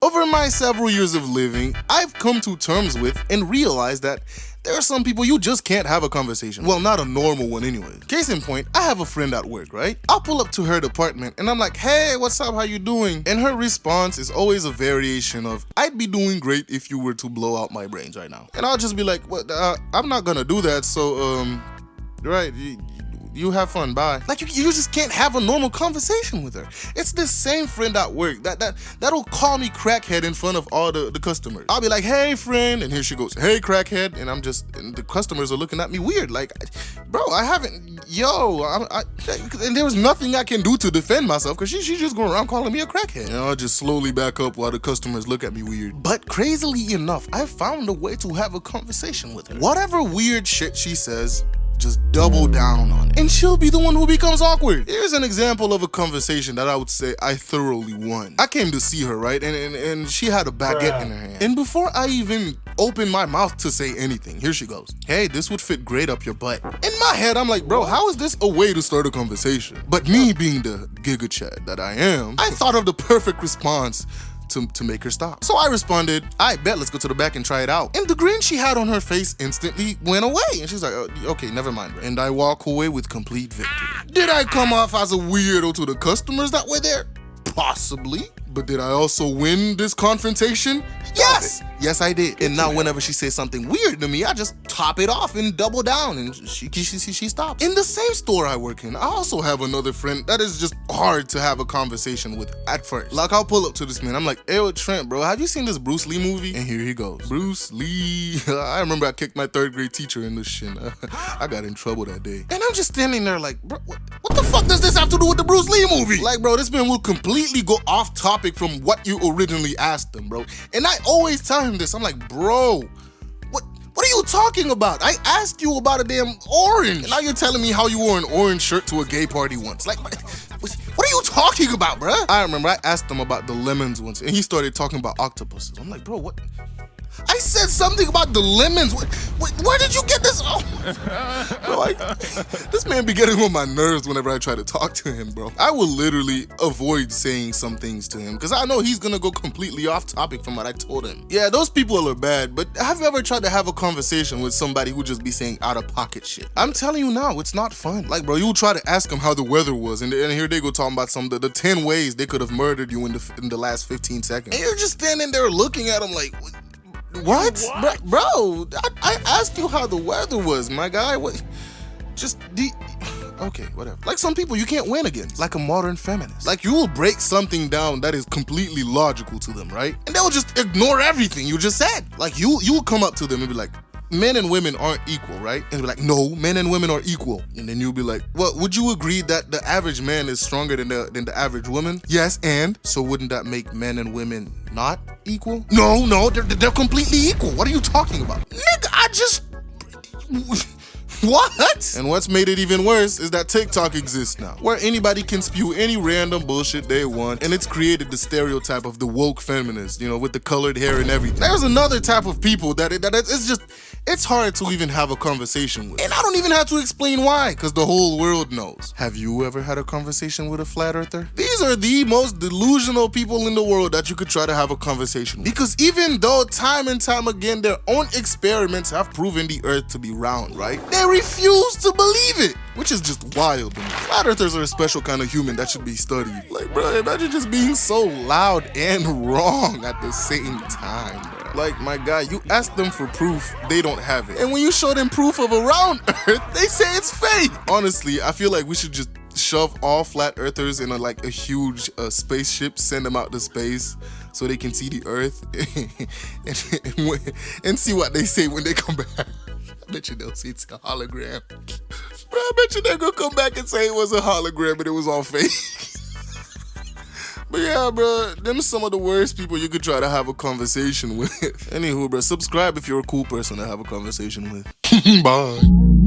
Over my several years of living, I've come to terms with and realized that there are some people you just can't have a conversation. Well, not a normal one anyway. Case in point, I have a friend at work, right? I'll pull up to her apartment and I'm like, hey, what's up, how you doing? And her response is always a variation of, I'd be doing great if you were to blow out my brains right now. And I'll just be like, what? I'm not gonna do that, so, right, you have fun, bye. Like, you just can't have a normal conversation with her. It's the same friend at work that'll call me crackhead in front of all the customers. I'll be like, hey, friend, and here she goes, hey, crackhead, and the customers are looking at me weird, like, bro, I haven't, and there was nothing I can do to defend myself, because she's just going around calling me a crackhead. And I'll just slowly back up while the customers look at me weird. But crazily enough, I found a way to have a conversation with her. Whatever weird shit she says, just double down on it. And she'll be the one who becomes awkward. Here's an example of a conversation that I would say I thoroughly won. I came to see her, right? And she had a baguette in her hand. And before I even opened my mouth to say anything, here she goes. Hey, this would fit great up your butt. In my head, I'm like, bro, how is this a way to start a conversation? But me being the giga chad that I am, I thought of the perfect response to make her stop. So I responded, I bet, let's go to the back and try it out. And the grin she had on her face instantly went away. And she's like, okay, never mind. And I walk away with complete victory. Did I come off as a weirdo to the customers that were there? Possibly. But did I also win this confrontation? Yes! Yes, I did. And now whenever she says something weird to me, I just top it off and double down, and she stops. In the same store I work in, I also have another friend that is just hard to have a conversation with at first. Like, I'll pull up to this man, I'm like, hey, Trent, bro, have you seen this Bruce Lee movie? And here he goes. Bruce Lee. I remember I kicked my 3rd grade teacher in the shin. I got in trouble that day. And I'm just standing there like, bro, what the fuck does this have to do with the Bruce Lee movie? Like, bro, this man will completely go off topic from what you originally asked him, bro. And I always tell him this. I'm like, bro, what are you talking about? I asked you about a damn orange. And now you're telling me how you wore an orange shirt to a gay party once. Like, what are you talking about, bro? I remember I asked him about the lemons once, and he started talking about octopuses. I'm like, bro, what? I said something about the lemons. Where did you get this? Oh. Bro, this man be getting on my nerves whenever I try to talk to him, bro. I will literally avoid saying some things to him because I know he's gonna go completely off topic from what I told him. Yeah, those people are bad, but have you ever tried to have a conversation with somebody who just be saying out of pocket shit? I'm telling you now, it's not fun. Like, bro, you'll try to ask them how the weather was, and here they go talking about the 10 ways they could have murdered you in the last 15 seconds. And you're just standing there looking at them like, what? Bro, I asked you how the weather was, my guy. What? Okay, whatever. Like, some people you can't win against, like a modern feminist. Like, you will break something down that is completely logical to them, right? And they'll just ignore everything you just said. Like, you will come up to them and be like, men and women aren't equal, right? And they'll be like, no, men and women are equal. And then you'll be like, well, would you agree that the average man is stronger than the average woman? Yes, and? So wouldn't that make men and women not equal? No, they're completely equal. What are you talking about? Nigga, what? And what's made it even worse is that TikTok exists now, where anybody can spew any random bullshit they want, and it's created the stereotype of the woke feminist, with the colored hair and everything. There's another type of people that it's hard to even have a conversation with. And I don't even have to explain why, because the whole world knows. Have you ever had a conversation with a flat earther? These are the most delusional people in the world that you could try to have a conversation with. Because even though time and time again their own experiments have proven the earth to be round, right? They refuse to believe it, which is just wild to me. Flat earthers are a special kind of human that should be studied. Like, bro, imagine just being so loud and wrong at the same time, bro. Like, my guy, you ask them for proof, they don't have it. And when you show them proof of a round earth, they say it's fake. Honestly, I feel like we should just shove all flat earthers in a huge spaceship, send them out to space so they can see the earth and see what they say when they come back. I bet you they'll see it's a hologram. Bro, I bet you they're gonna come back and say it was a hologram and it was all fake. But yeah, bro, them some of the worst people you could try to have a conversation with. Anywho, bro, subscribe if you're a cool person to have a conversation with. Bye.